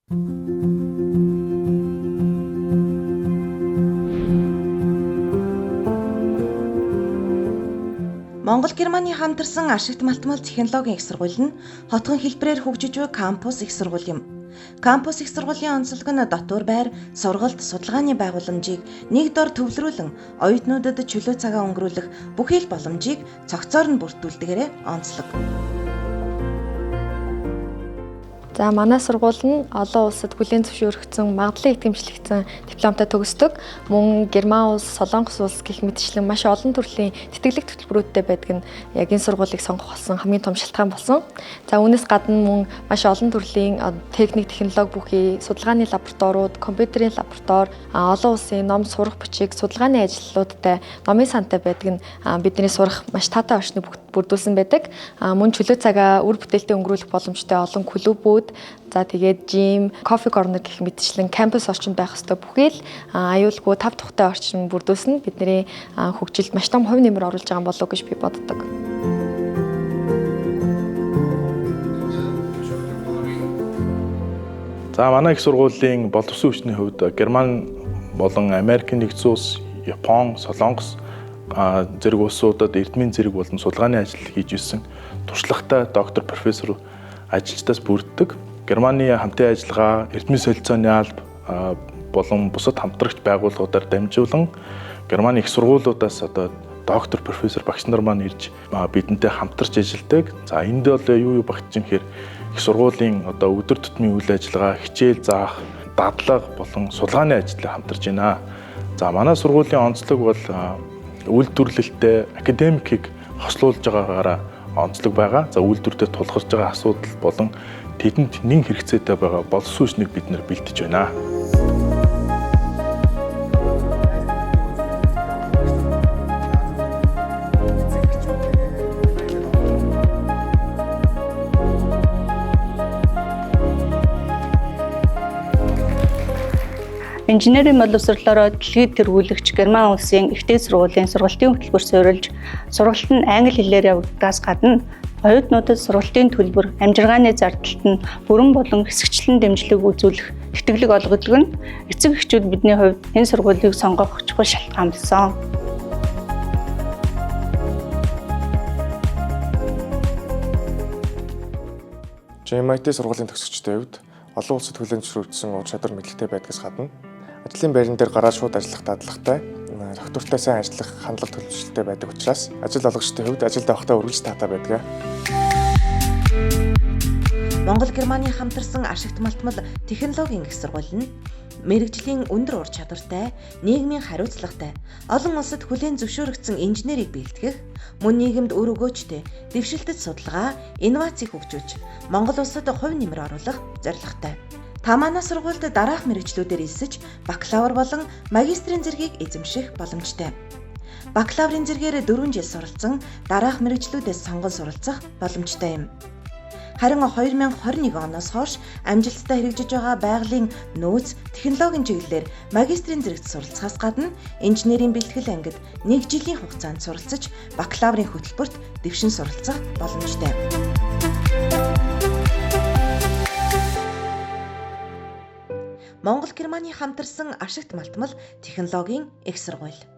Монгол Германы хамтарсан ашигт малтмал технологийн их сургууль нь хотгон хэлбэрээр хөгжиж буй кампус их сургууль юм. Кампус их сургуулийн онцлог нь дотор байр, сургалт, судалгааны байгууламжийг нэг дор төвлөрүүлэн оюутнуудад чөлөө цагаа өнгөрүүлэх бүхий л боломжийг цогцоор нь бүрдүүлдэгээрээ онцлог. За манай сургууль нь олон улсад хүлээн зөвшөөрөгдсөн магадлалын итгэмжлэгдсэн дипломтой төгсдөг. Мөн Герман улс, Солонгос улс гэх мэтчлэн маш олон төрлийн тэтгэлэг төлбөрүүдтэй байдаг нь яг энэ сургуулийг сонгох болсон хамгийн том шалтгаан болсон. За үүнээс гадна мөн маш олон төрлийн техник, технологи бүхий, судалгааны лабораториуд, компьютерийн лаборатори, олон улсын ном сурах бичиг, судалгааны ажлуудтай номын сантай байдаг нь бидний сурах маш таатай орчныг бүрдүүлсэн байдаг. Мөн чөлөө цагаа үр бүтээлтэд өнгөрүүлэх боломжтой олон клубүүд, за тэгээд жим, кофе корнер гэх мэтчлэн кампус орчинд байх ёстой бүхий л аюулгүй тав тухтай орчин бүрдүүлсэн бидний хөгжилд маш том хувь нэмэр оруулж байгаа болов уу гэж би боддог. За манай их сургуулийн боловсон хүчний хувьд Герман болон Америкийн нэгдсэн улс, Япон, Солонгос зэрэг улсуудад эрдмийн зэрэг болон судалгааны ажил хийж ирсэн туршлагатай доктор, профессор ажилчдаас бүрддэг. Германы хамтын ажиллагаа, эрдмийн солилцооны алба болон бусад хамтрагч байгууллагуудаар дамжуулан Германы их сургуулиудаас доктор, профессор багш нар маань ирж бидэнтэй хамтарч ажилладаг. За энд бол юу багтж юм хэрэг их сургуулийн өдөр тутмын үйл ажиллагаа, хичээл заах, дадлага болон судалгааны ажлыг хамтарч байна. За манай сургуулийн онцлог бол үйлдвэрлэлтэй академикийг хослуулж байгаагаараа онцлог байгаа. За үйлдвэртэй тулгарч байгаа асуудал болон тэдэнд нэн хэрэгцээтэй байгаа боловсон хүчнийг бид нэр бэлтэж байна. Инженерийн боловсролоор дэлхийд тэргүүлэгч Герман улсын ихтэй сургуулийн сургалтын хөтөлбөр суурилж, сургалт нь англи хэлээр явагдахаас гадна оюутнуудад сургалтын төлбөр, амжиргааны зардалт нь бүрэн болон хэсэгчлэн дэмжлэг үзүүлэх итгэлэг олгодог нь эцэг эхчүүд бидний хувьд энэ сургуулийг сонгох чухал шалтгаан болсон. MIT сургуулийн төгсөгчдийн хувьд олон улсад хүлээн зөвшөөрөгдсөн ур чадвар мэдлэгтэй байдгаас гадна ажлын байран дээр гараад шууд ажиллах дадлагтай, доктортой сайн ажиллах хандлага төлөвшөлттэй байдаг учраас ажил олгогчдын хувьд ажилд авахдаа үргэлж таатай байдаг. Монгол Германы хамтарсан ашигт малтмал технологийн их сургууль нь мэрэгжлийн өндөр ур чадвартай, нийгмийн хариуцлагатай, олон улсад хүлээн зөвшөөрөгдсөн инженерийг бэлтгэх, мөн нийгэмд үр өгөөжтэй, дэвшилтэд судалгаа, инновацийг хөгжүүлж, Монгол улсад хувь нэмэр оруулах зорилготой. Та манай сургуульд дараах мэргэжлүүдээр элсэж, бакалавр болон магистрийн зэргийг эзэмших боломжтой. Бакалаврын зэргээр 4 жил суралцсан, дараах мэргэжлүүдээс сонгон суралцах боломжтой юм. Харин 2021 оноос хойш амжилттай хэрэгжиж байгаа байгалийн нөөц, технологийн чиглэлээр магистрийн зэрэгт суралцахаас гадна инженерийн бэлтгэл ангид 1 жилийн хугацаанд суралцаж, бакалаврын хөтөлбөрт дэвшин суралцах боломжтой. Монгол Германы хамтарсан ашигт малтмал технологийн их сургууль.